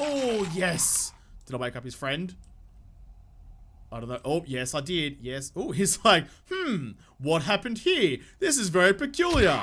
Oh, yes. Did I wake up his friend? I don't know. Oh, yes, I did. Yes. Oh, he's like, what happened here? This is very peculiar.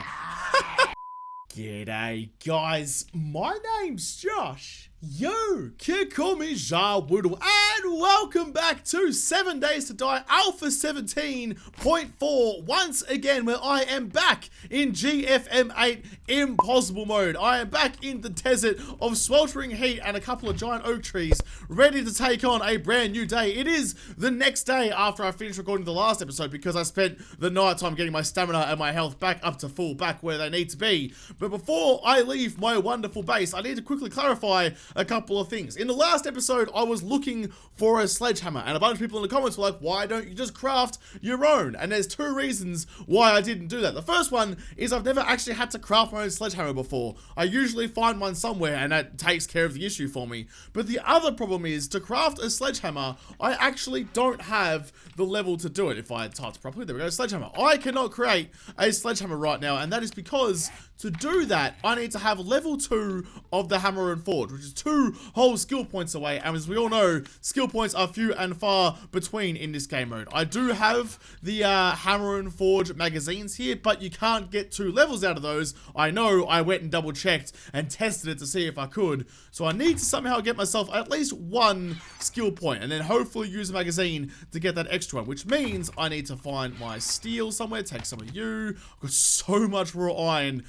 G'day, guys. My name's Josh. You can call me JaWoodle, and welcome back to 7 Days to Die Alpha 17.4 once again, where I am back in GFM8 impossible mode. I am back in the desert of sweltering heat and a couple of giant oak trees, ready to take on a brand new day. It is the next day after I finished recording the last episode because I spent the night time getting my stamina and my health back up to full, back where they need to be. But before I leave my wonderful base, I need to quickly clarify a couple of things. In the last episode, I was looking for a sledgehammer, and a bunch of people in the comments were like, why don't you just craft your own? And there's two reasons why I didn't do that. The first one is I've never actually had to craft my own sledgehammer before. I usually find one somewhere, and that takes care of the issue for me. But the other problem is, to craft a sledgehammer, I actually don't have the level to do it. If I typed properly, there we go, sledgehammer. I cannot create a sledgehammer right now, and that is because to do that, I need to have level 2 of the hammer and forge, which is 2 whole skill points away, and as we all know, skill points are few and far between in this game mode. I do have the hammer and forge magazines here, but you can't get 2 levels out of those. I know, I went and double checked and tested it to see if I could, so I need to somehow get myself at least 1 skill point, and then hopefully use a magazine to get that extra one, which means I need to find my steel somewhere, take some of you. I've got so much raw iron.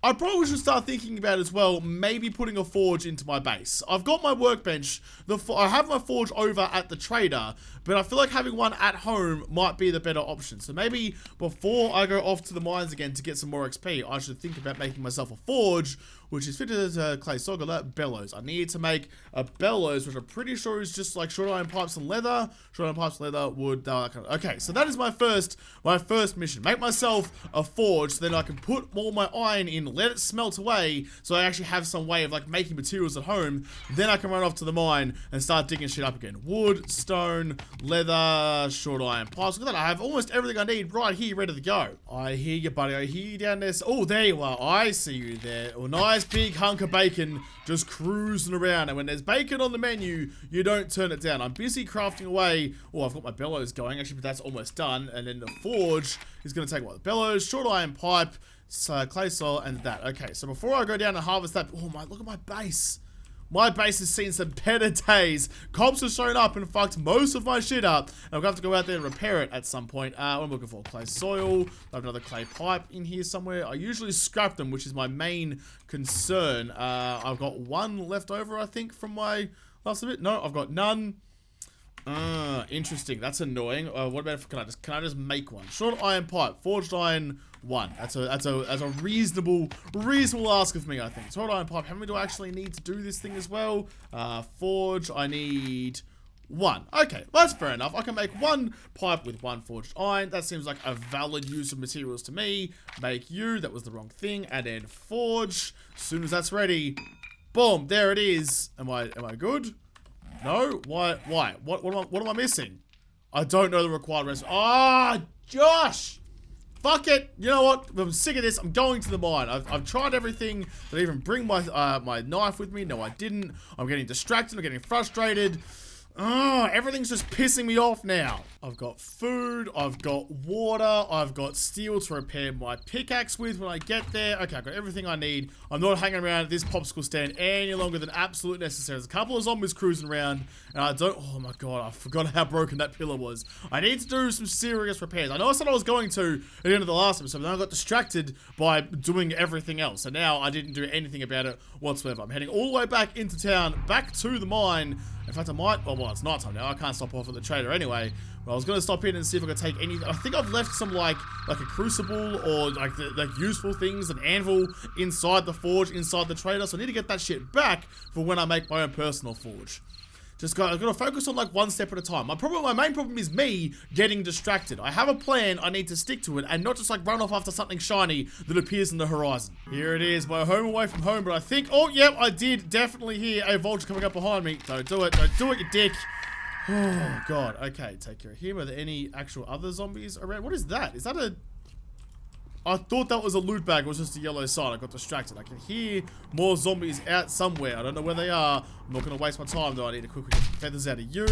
I probably should start thinking about as well, maybe putting a forge into my base. I've got my workbench, I have my forge over at the trader, but I feel like having one at home might be the better option. So maybe before I go off to the mines again to get some more XP, I should think about making myself a forge, which is fitted to clay sogler bellows. I need to make a bellows, which I'm pretty sure is just like short iron pipes and leather. Short iron pipes, leather, wood, that kind of. Okay, so that is my first mission. Make myself a forge, so then I can put all my iron in, let it smelt away, so I actually have some way of like making materials at home. Then I can run off to the mine and start digging shit up again. Wood, stone, leather, short iron pipes. Look at that, I have almost everything I need right here, ready to go. I hear you, buddy. I hear you down there. Oh, there you are. I see you there. Oh, nice big hunk of bacon just cruising around, and when there's bacon on the menu, you don't turn it down. I'm busy crafting away. Oh, I've got my bellows going actually, but that's almost done. And then the forge is going to take what? The bellows, short iron pipe, clay soil, and that. Okay, so before I go down and harvest that, oh my, look at my base. My base has seen some better days. Cops have shown up and fucked most of my shit up. And I'm going to have to go out there and repair it at some point. What am I looking for? Clay soil. I have another clay pipe in here somewhere. I usually scrap them, which is my main concern. I've got 1 left over, I think, from my last bit. No, I've got none. Interesting. That's annoying. What about if can I just make one? Short iron pipe, forged iron 1. That's a reasonable ask of me, I think. Short iron pipe. How many do I actually need to do this thing as well? Forge. I need 1. Okay, that's fair enough. I can make 1 pipe with 1 forged iron. That seems like a valid use of materials to me. Make you. That was the wrong thing. And then forge. As soon as that's ready, boom. There it is. Am I good? No? Why? What am I missing? I don't know the required recipe. Ah, Josh! Fuck it. You know what? I'm sick of this. I'm going to the mine. I've tried everything. Did I even bring my my knife with me? No, I didn't. I'm getting distracted. I'm getting frustrated. Everything's just pissing me off now. I've got food, I've got water, I've got steel to repair my pickaxe with when I get there. Okay, I've got everything I need. I'm not hanging around at this popsicle stand any longer than absolutely necessary. There's a couple of zombies cruising around, and I don't... Oh my god, I forgot how broken that pillar was. I need to do some serious repairs. I know I said I was going to at the end of the last episode, but then I got distracted by doing everything else. So now I didn't do anything about it whatsoever. I'm heading all the way back into town, back to the mine. In fact, I might... Oh, well, it's nighttime now. I can't stop off at the trader anyway. But I was going to stop in and see if I could take any... I think I've left some, like a crucible or, like useful things, an anvil inside the forge, inside the trader. So I need to get that shit back for when I make my own personal forge. I've got to focus on, like, 1 step at a time. My main problem is me getting distracted. I have a plan, I need to stick to it, and not just, like, run off after something shiny that appears in the horizon. Here it is, my home away from home, but I think... Oh, yep, I did definitely hear a vulture coming up behind me. Don't do it, you dick. Oh, God. Okay, take care of him. Are there any actual other zombies around? What is that? Is that a... I thought that was a loot bag. It was just a yellow sign. I got distracted. I can hear more zombies out somewhere. I don't know where they are. I'm not going to waste my time, though. I need to quickly get feathers out of you.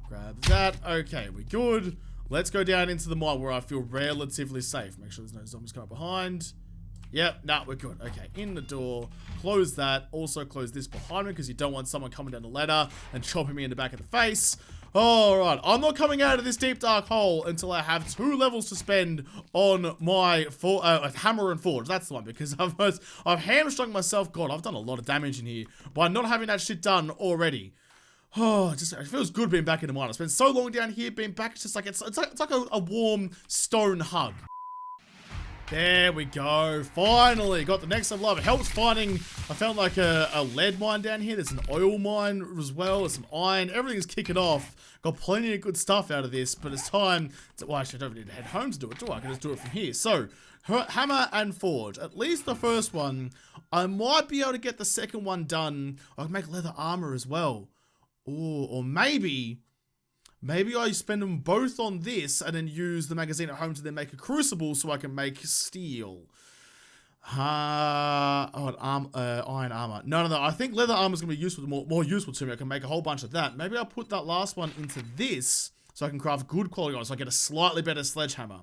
Grab that. Okay, we're good. Let's go down into the mine where I feel relatively safe. Make sure there's no zombies coming behind. Yep, nah, we're good. Okay, in the door. Close that. Also close this behind me because you don't want someone coming down the ladder and chopping me in the back of the face. Alright, I'm not coming out of this deep dark hole until I have 2 levels to spend on my hammer and forge. That's the one, because I've hamstrung myself. God, I've done a lot of damage in here by not having that shit done already. Oh, it feels good being back in the mine. I spent so long down here, being back, it's just like, it's like a warm stone hug. There we go. Finally got the next level up. It helps finding, I found like a lead mine down here. There's an oil mine as well. There's some iron. Everything's kicking off. Got plenty of good stuff out of this, but it's time to, well, actually I don't need to head home to do it, do I? I can just do it from here. So, hammer and forge. At least the first one. I might be able to get the second one done. I can make leather armor as well. Ooh, or maybe I spend them both on this and then use the magazine at home to then make a crucible so I can make steel. Iron armor. No. I think leather armor is going to be useful, more useful to me. I can make a whole bunch of that. Maybe I'll put that last one into this so I can craft good quality iron so I get a slightly better sledgehammer.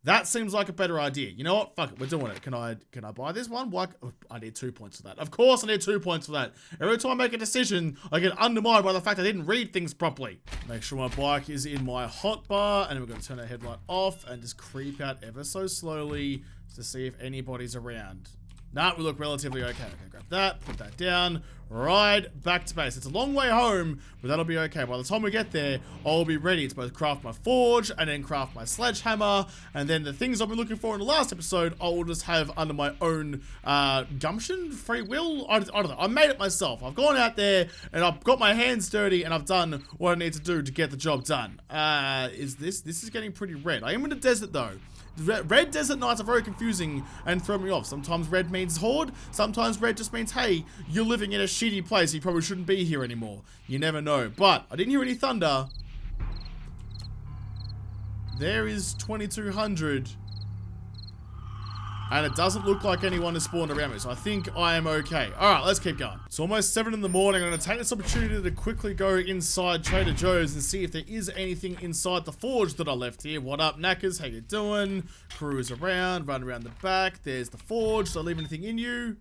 That seems like a better idea. You know what? Fuck it. We're doing it. Can I buy this one? Why? Oh, I need 2 points for that. Of course I need 2 points for that. Every time I make a decision, I get undermined by the fact I didn't read things properly. Make sure my bike is in my hotbar, and we're going to turn our headlight off and just creep out ever so slowly to see if anybody's around. Nah, we look relatively okay. Okay, grab that, put that down, ride back to base. It's a long way home, but that'll be okay. By the time we get there, I'll be ready to both craft my forge and then craft my sledgehammer, and then the things I've been looking for in the last episode, I will just have under my own gumption, free will. I don't know. I made it myself. I've gone out there and I've got my hands dirty and I've done what I need to do to get the job done. This is getting pretty red. I am in the desert though. Red desert nights are very confusing and throw me off. Sometimes red means horde. Sometimes red just means, hey, you're living in a shitty place. You probably shouldn't be here anymore. You never know. But I didn't hear any thunder. There is 2200. And it doesn't look like anyone has spawned around me, so I think I am okay. Alright, let's keep going. It's almost 7 in the morning. I'm going to take this opportunity to quickly go inside Trader Joe's and see if there is anything inside the forge that I left here. What up, knackers? How you doing? Cruise around, run around the back. There's the forge. Did I leave anything in you?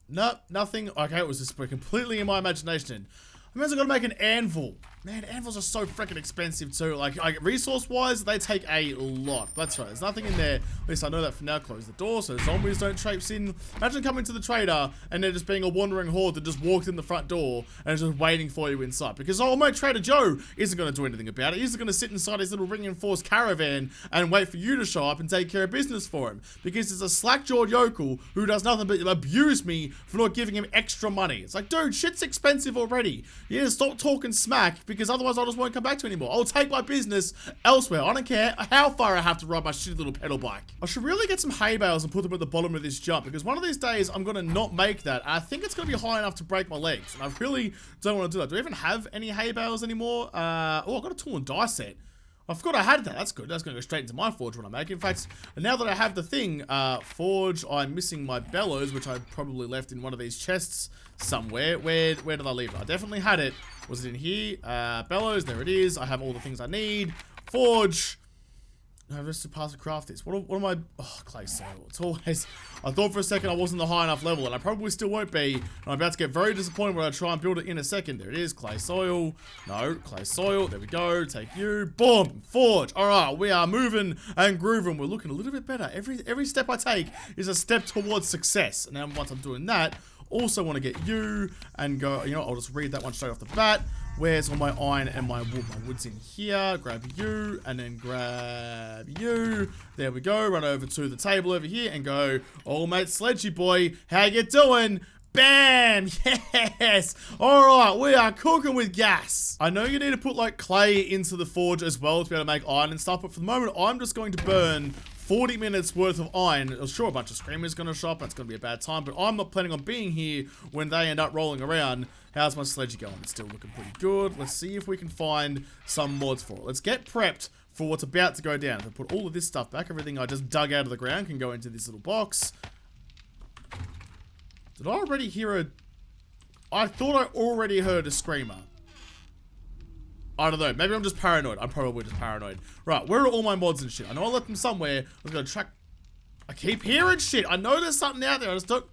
Nope, nothing. Okay, it was just completely in my imagination. I mean, I've got to make an anvil. Man, anvils are so freaking expensive too. Like resource-wise, they take a lot. That's right. There's nothing in there. At least I know that for now. Close the door so zombies don't traipse in. Imagine coming to the trader and there just being a wandering horde that just walked in the front door and is just waiting for you inside. Because my Trader Joe isn't going to do anything about it. He's going to sit inside his little reinforced caravan and wait for you to show up and take care of business for him. Because he's a slack-jawed yokel who does nothing but abuse me for not giving him extra money. It's like, dude, shit's expensive already. You need to stop talking smack because otherwise I just won't come back to you anymore. I'll take my business elsewhere. I don't care how far I have to ride my shitty little pedal bike. I should really get some hay bales and put them at the bottom of this jump because one of these days I'm going to not make that. I think it's going to be high enough to break my legs. And I really don't want to do that. Do I even have any hay bales anymore? Oh, I've got a tool and die set. I forgot I had that. That's good. That's going to go straight into my forge when I make it. In fact, now that I have the thing, forge, I'm missing my bellows, which I probably left in one of these chests somewhere. Where did I leave it? I definitely had it. Was it in here? Bellows, there it is. I have all the things I need. Forge. No, just to pass and craft this. What am I? Oh, clay soil. It's always... I thought for a second I wasn't the high enough level, and I probably still won't be. And I'm about to get very disappointed when I try and build it in a second. There it is. Clay soil. No, clay soil. There we go. Take you. Boom. Forge. Alright, we are moving and grooving. We're looking a little bit better. Every step I take is a step towards success. And now once I'm doing that, also want to get you and go, you know, I'll just read that one straight off the bat. Where's all my iron and my wood? My wood's in here. Grab you and then grab you. There we go. Run over to the table over here and go, oh mate, Sledgy boy, how you doing? Bam! Yes! Alright, we are cooking with gas. I know you need to put like clay into the forge as well to be able to make iron and stuff, but for the moment, I'm just going to burn 40 minutes worth of iron. I'm sure a bunch of screamers going to show up. That's going to be a bad time, but I'm not planning on being here when they end up rolling around. How's my sledgy going? It's still looking pretty good. Let's see if we can find some mods for it. Let's get prepped for what's about to go down. If I put all of this stuff back, everything I just dug out of the ground can go into this little box. Did I already hear a... I thought I already heard a screamer. I don't know. Maybe I'm just paranoid. I'm probably just paranoid. Right, where are all my mods and shit? I know I left them somewhere. I was gonna track... I keep hearing shit. I know there's something out there. I just don't...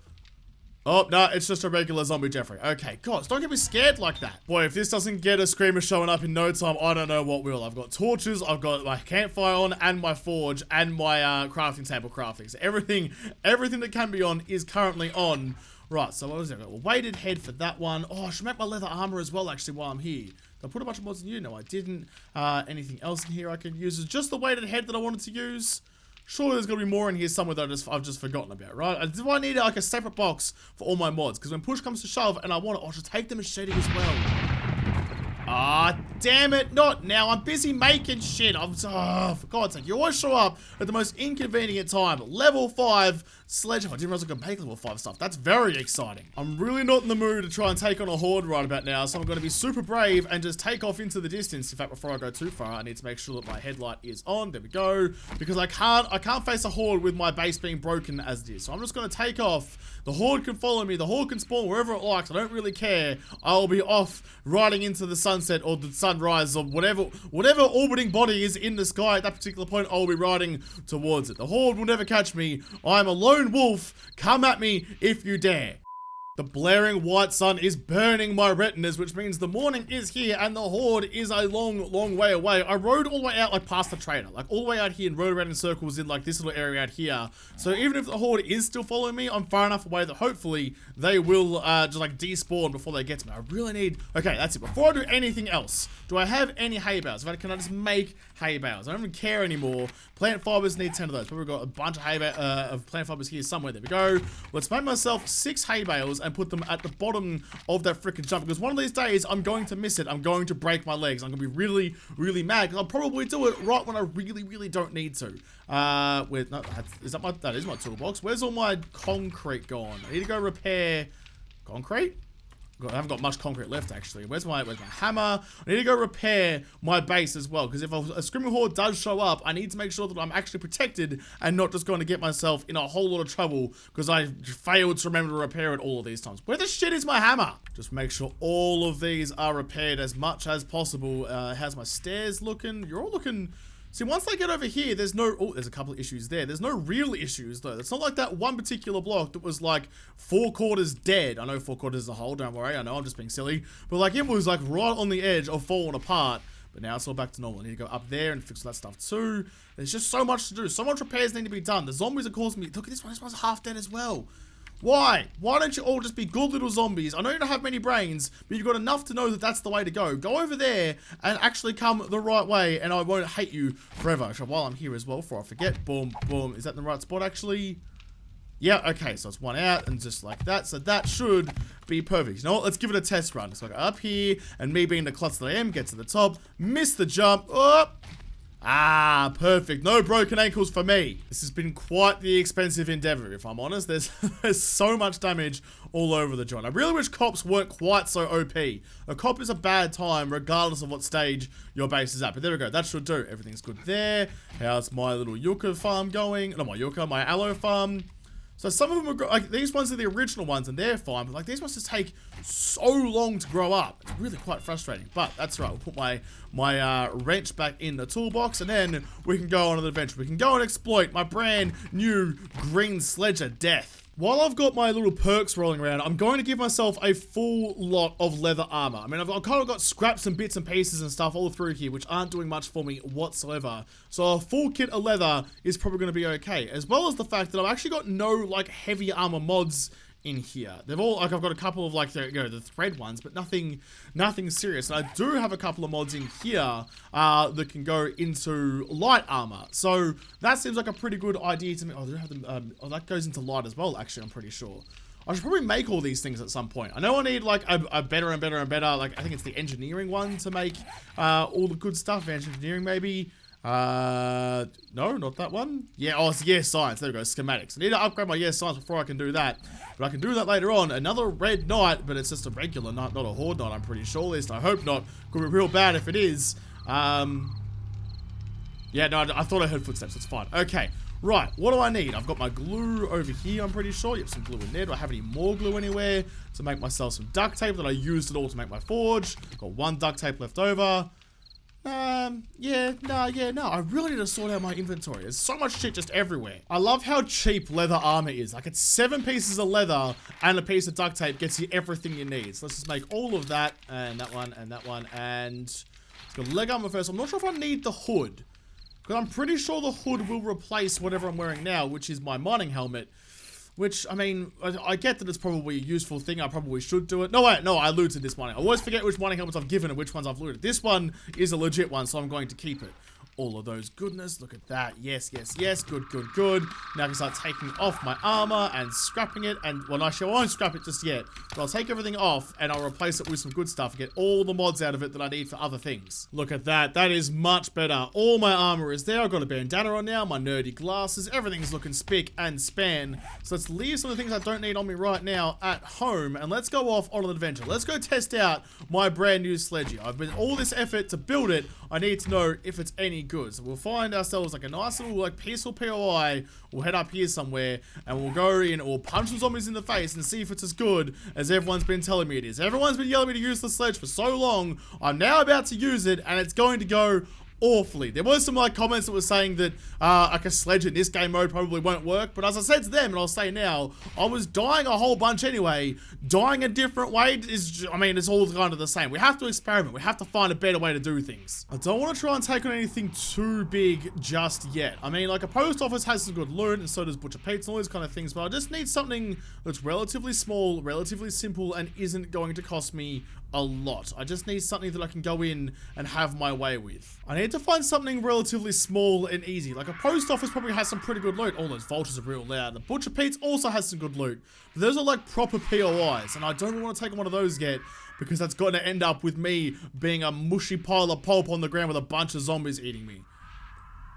Oh, no, it's just a regular zombie Jeffrey. Okay, God, don't get me scared like that. Boy, if this doesn't get a screamer showing up in no time, I don't know what will. I've got torches, I've got my campfire on, and my forge, and my crafting table crafting. So everything that can be on is currently on. Right, so what was it? A weighted head for that one. Oh, I should make my leather armor as well, actually, while I'm here. Did I put a bunch of mods in you? No, I didn't. Anything else in here I could use? Is just the weighted head that I wanted to use. Surely there's got to be more in here somewhere that I've just forgotten about, right? Do I need like a separate box for all my mods? Because when push comes to shove and I want it, I should take the machete as well. Ah, damn it, not now. I'm busy making shit. Oh, for God's sake, you always show up at the most inconvenient time. Level 5 sledgehammer. I didn't realize I could make level 5 stuff. That's very exciting. I'm really not in the mood to try and take on a horde right about now, so I'm going to be super brave and just take off into the distance. In fact, before I go too far, I need to make sure that my headlight is on. There we go. Because I can't face a horde with my base being broken as it is. So I'm just going to take off. The horde can follow me. The horde can spawn wherever it likes. I don't really care. I'll be off riding into the sunset or the sunrise or whatever orbiting body is in the sky at that particular point. I'll be riding towards it. The horde will never catch me. I'm a lone wolf. Come at me if you dare. The blaring white sun is burning my retinas, which means the morning is here and the horde is a long, long way away. I rode all the way out, like past the trader, like all the way out here and rode around in circles in like this little area out here. So even if the horde is still following me, I'm far enough away that hopefully they will just like despawn before they get to me. I really need... Okay, that's it. Before I do anything else, do I have any hay bales? Can I just make hay bales? I don't even care anymore. Plant fibers need 10 of those. But we've got a bunch of hay of plant fibers here somewhere. There we go. Let's make myself 6 hay bales and put them at the bottom of that freaking jump, because one of these days I'm going to miss it. I'm going to break my legs. I'm going to be really, really mad because I'll probably do it right when I really, really don't need to. No, that is my toolbox. Where's all my concrete gone? I need to go repair concrete. I haven't got much concrete left, actually. Where's my hammer? I need to go repair my base as well, because if a screaming horde does show up, I need to make sure that I'm actually protected and not just going to get myself in a whole lot of trouble because I failed to remember to repair it all of these times. Where the shit is my hammer? Just make sure all of these are repaired as much as possible. How's my stairs looking? You're all looking... See, once I get over here, there's no... Oh, there's a couple of issues there. There's no real issues, though. It's not like that one particular block that was, like, 4 quarters dead. I know 4 quarters is a hole, don't worry. I know, I'm just being silly. But, like, it was, like, right on the edge of falling apart. But now it's all back to normal. I need to go up there and fix that stuff, too. There's just so much to do. So much repairs need to be done. The zombies are causing me... Look at this one. This one's half dead as well. Why? Why don't you all just be good little zombies? I know you don't have many brains, but you've got enough to know that that's the way to go. Go over there and actually come the right way, and I won't hate you forever. So while I'm here as well, before I forget, boom, boom. Is that in the right spot, actually? Yeah, okay, so it's one out, and just like that. So that should be perfect. You know what? Let's give it a test run. So I go up here, and me being the klutz that I am, get to the top, miss the jump, oh! Ah, perfect. No broken ankles for me. This has been quite the expensive endeavor, if I'm honest. There's so much damage all over the joint. I really wish cops weren't quite so OP. A cop is a bad time, regardless of what stage your base is at. But there we go. That should do. Everything's good there. How's my little yucca farm going? Not my yucca, my aloe farm. So some of them are, like, these ones are the original ones and they're fine, but like these ones just take so long to grow up. It's really quite frustrating, but that's right. We'll put my wrench back in the toolbox and then we can go on an adventure. We can go and exploit my brand new green sledge of death. While I've got my little perks rolling around, I'm going to give myself a full lot of leather armor. I mean, I've kind of got scraps and bits and pieces and stuff all through here, which aren't doing much for me whatsoever. So a full kit of leather is probably going to be okay. As well as the fact that I've actually got no, like, heavy armor mods in here. They've all, like, I've got a couple of, like, the thread ones, but nothing serious. And I do have a couple of mods in here that can go into light armor. So that seems like a pretty good idea to me. Oh, I do have them, oh, that goes into light as well, actually, I'm pretty sure. I should probably make all these things at some point. I know I need, like, a better and better and better, like, I think it's the engineering one to make all the good stuff. Engineering, maybe. No, not that one. Yeah, oh, it's yeah, science. There we go, schematics. I need to upgrade my yeah, science before I can do that. But I can do that later on. Another red knight, but it's just a regular knight, not a horde knight, I'm pretty sure. At least I hope not. Could be real bad if it is. Yeah, no, I thought I heard footsteps. It's fine. Okay, right. What do I need? I've got my glue over here, I'm pretty sure. Yep, some glue in there. Do I have any more glue anywhere to make myself some duct tape that I used it all to make my forge? Got one duct tape left over. Yeah, no. I really need to sort out my inventory. There's so much shit just everywhere. I love how cheap leather armor is. Like, it's 7 pieces of leather and a piece of duct tape gets you everything you need. So let's just make all of that, and that one, and that one, and let's go leg armor first. I'm not sure if I need the hood, because I'm pretty sure the hood will replace whatever I'm wearing now, which is my mining helmet. Which, I mean, I get that it's probably a useful thing. I probably should do it. No, wait, no, I looted this mining. I always forget which mining helmets I've given and which ones I've looted. This one is a legit one, so I'm going to keep it. All of those goodness. Look at that. Yes. Good. Now I can start taking off my armor and scrapping it. And, well, actually, I won't scrap it just yet. But I'll take everything off and I'll replace it with some good stuff. Get all the mods out of it that I need for other things. Look at that. That is much better. All my armor is there. I've got a bandana on now. My nerdy glasses. Everything's looking spick and span. So let's leave some of the things I don't need on me right now at home. And let's go off on an adventure. Let's go test out my brand new sledge. I've been all this effort to build it. I need to know if it's any good. So we'll find ourselves like a nice little like peaceful POI. We'll head up here somewhere and we'll go in and we'll punch some zombies in the face and see if it's as good as everyone's been telling me it is. Everyone's been yelling me to use the sledge for so long. I'm now about to use it and it's going to go awfully. There was some like comments that were saying that like a sledge in this game mode probably won't work, but as I said to them, and I'll say now, I was dying a whole bunch anyway. Dying a different way is, I mean, it's all kind of the same. We have to experiment. We have to find a better way to do things. I don't want to try and take on anything too big just yet. I mean, like a post office has some good loot, and so does Butcher Pete's and all these kind of things, but I just need something that's relatively small, relatively simple, and isn't going to cost me a lot. I just need something that I can go in and have my way with. I need to find something relatively small and easy. Like a post office probably has some pretty good loot. All those vultures are real loud. The Butcher Pete's also has some good loot. But those are like proper POIs, and I don't want to take on one of those yet because that's going to end up with me being a mushy pile of pulp on the ground with a bunch of zombies eating me.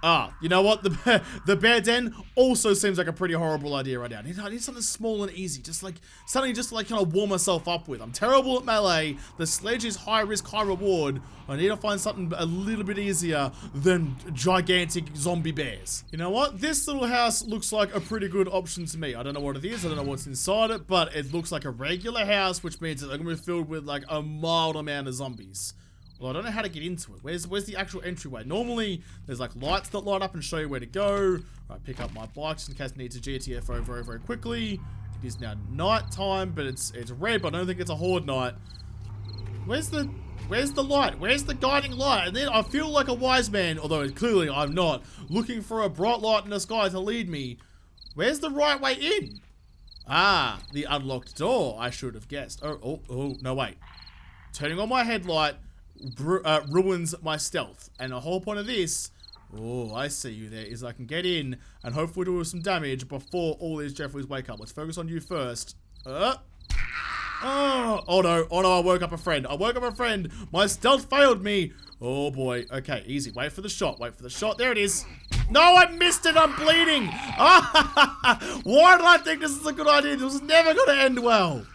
Ah, you know what? The bear den also seems like a pretty horrible idea right now. I need something small and easy. Just like, something just to like kind of warm myself up with. I'm terrible at melee. The sledge is high risk, high reward. I need to find something a little bit easier than gigantic zombie bears. You know what? This little house looks like a pretty good option to me. I don't know what it is. I don't know what's inside it, but it looks like a regular house, which means it's going to be filled with like a mild amount of zombies. Well, I don't know how to get into it. Where's the actual entryway? Normally, there's like lights that light up and show you where to go. Right, pick up my bikes in case I need to GTFO very, very quickly. It is now night time, but it's red, but I don't think it's a Horde night. Where's the light? Where's the guiding light? And then I feel like a wise man, although clearly I'm not, looking for a bright light in the sky to lead me. Where's the right way in? Ah, the unlocked door, I should have guessed. Oh, no, wait. Turning on my headlight ruins my stealth, and the whole point of this, oh, I see you there, is I can get in and hopefully do some damage before all these Jeffreys wake up. Let's focus on you first. Oh no, I woke up a friend. My stealth failed me. Oh boy. Okay, easy. Wait for the shot. There it is. No, I missed it. I'm bleeding. Why did I think this is a good idea? This was never going to end well.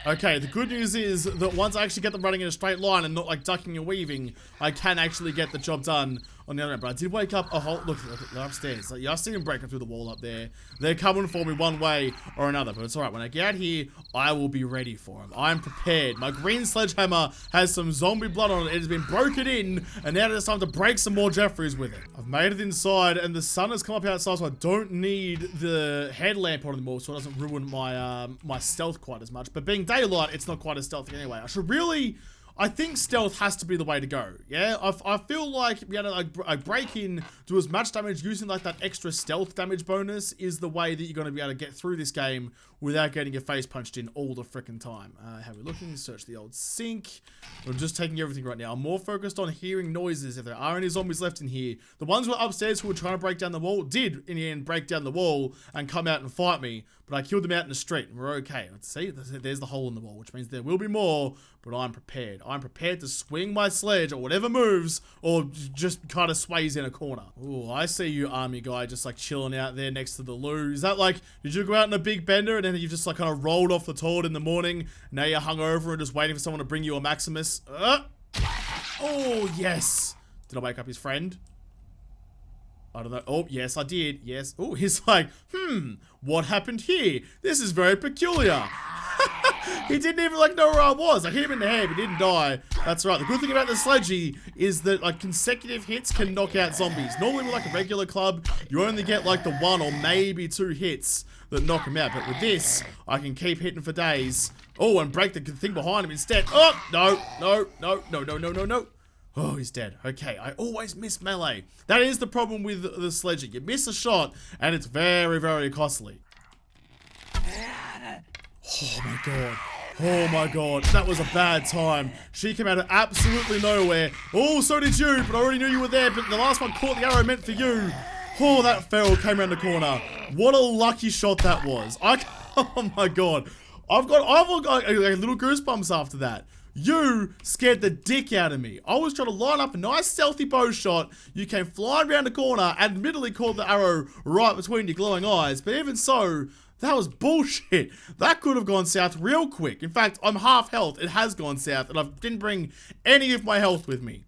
Okay, the good news is that once I actually get them running in a straight line and not like ducking and weaving, I can actually get the job done on the other end. But I did wake up a whole... Look, they're upstairs. Like, yeah, I see them breaking through the wall up there. They're coming for me one way or another, but it's alright. When I get out here, I will be ready for them. I'm prepared. My green sledgehammer has some zombie blood on it. It has been broken in, and now it's time to break some more Jeffreys with it. I've made it inside, and the sun has come up outside, so I don't need the headlamp on anymore, so it doesn't ruin my my stealth quite as much. But being daylight, it's not quite as stealthy anyway. I think stealth has to be the way to go. Yeah, I feel like being able to like break in, do as much damage using like that extra stealth damage bonus is the way that you're going to be able to get through this game without getting your face punched in all the frickin' time. How we looking? Search the old sink. I'm just taking everything right now. I'm more focused on hearing noises. If there are any zombies left in here, the ones who were upstairs who were trying to break down the wall did in the end break down the wall and come out and fight me, but I killed them out in the street and we're okay. Let's see, there's the hole in the wall, which means there will be more, but I'm prepared. I'm prepared to swing my sledge or whatever moves or just kind of sways in a corner. Oh, I see you, army guy, just like chilling out there next to the loo. Is that like, did you go out in a big bender and then you just like kind of rolled off the toilet in the morning? Now you're hungover and just waiting for someone to bring you a Maximus? Oh, yes. Did I wake up his friend? I don't know. Oh, yes, I did. Yes. Oh, he's like, what happened here? This is very peculiar. He didn't even like know where I was. I hit him in the head, but he didn't die. That's right. The good thing about the sledgy is that like consecutive hits can knock out zombies. Normally with like a regular club, you only get like the 1 or maybe 2 hits that knock him out. But with this, I can keep hitting for days. Oh, and break the thing behind him instead. Oh, no. Oh, he's dead. Okay, I always miss melee. That is the problem with the sledging. You miss a shot, and it's very, very costly. Oh my god. Oh my god. That was a bad time. She came out of absolutely nowhere. Oh, so did you, but I already knew you were there, but the last one caught the arrow meant for you. Oh, that feral came around the corner. What a lucky shot that was. Oh my god. I've got like, little goosebumps after that. You scared the dick out of me. I was trying to line up a nice stealthy bow shot. You came flying around the corner, admittedly caught the arrow right between your glowing eyes, but even so, that was bullshit. That could have gone south real quick. In fact, I'm half health. It has gone south, and I didn't bring any of my health with me.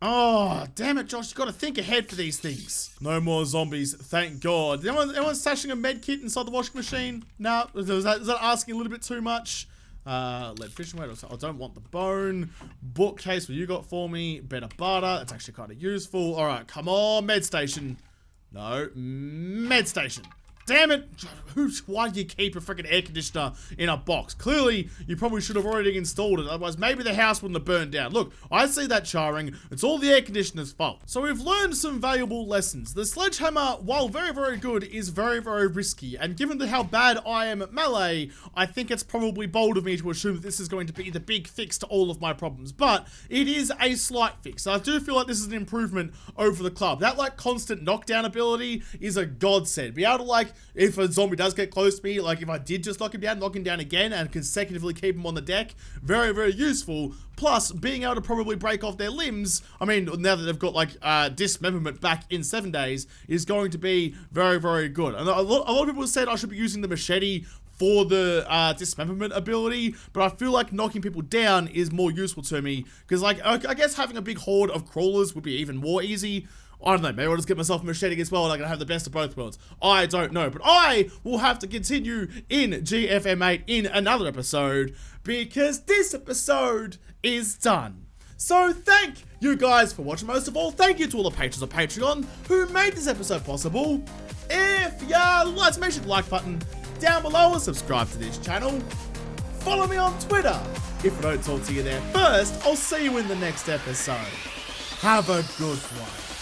Oh, damn it, Josh. You gotta think ahead for these things. No more zombies, thank God. Anyone stashing a med kit inside the washing machine? No, is that asking a little bit too much? Lead fishing weight. I don't want the bone. Bookcase, what you got for me? Better butter. That's actually kind of useful. All right, come on, med station. No, med station. Damn it! Why do you keep a freaking air conditioner in a box? Clearly, you probably should have already installed it, otherwise maybe the house wouldn't have burned down. Look, I see that charring. It's all the air conditioner's fault. So we've learned some valuable lessons. The sledgehammer, while very, very good, is very, very risky. And given how bad I am at melee, I think it's probably bold of me to assume that this is going to be the big fix to all of my problems. But it is a slight fix. I do feel like this is an improvement over the club. That like constant knockdown ability is a godsend. Be able to like, if a zombie does get close to me, like if I did just knock him down again and consecutively keep him on the deck, very, very useful. Plus, being able to probably break off their limbs, I mean, now that they've got like dismemberment back in 7 days, is going to be very, very good. And a lot of people said I should be using the machete for the dismemberment ability, but I feel like knocking people down is more useful to me, because like, I guess having a big horde of crawlers would be even more easy. I don't know, maybe I'll just get myself a machete as well and I can have the best of both worlds. I don't know, but I will have to continue in GFM8 in another episode, because this episode is done. So thank you guys for watching. Most of all, thank you to all the patrons of Patreon who made this episode possible. If you like, make sure the like button down below and subscribe to this channel. Follow me on Twitter. If I don't talk to you there first, I'll see you in the next episode. Have a good one.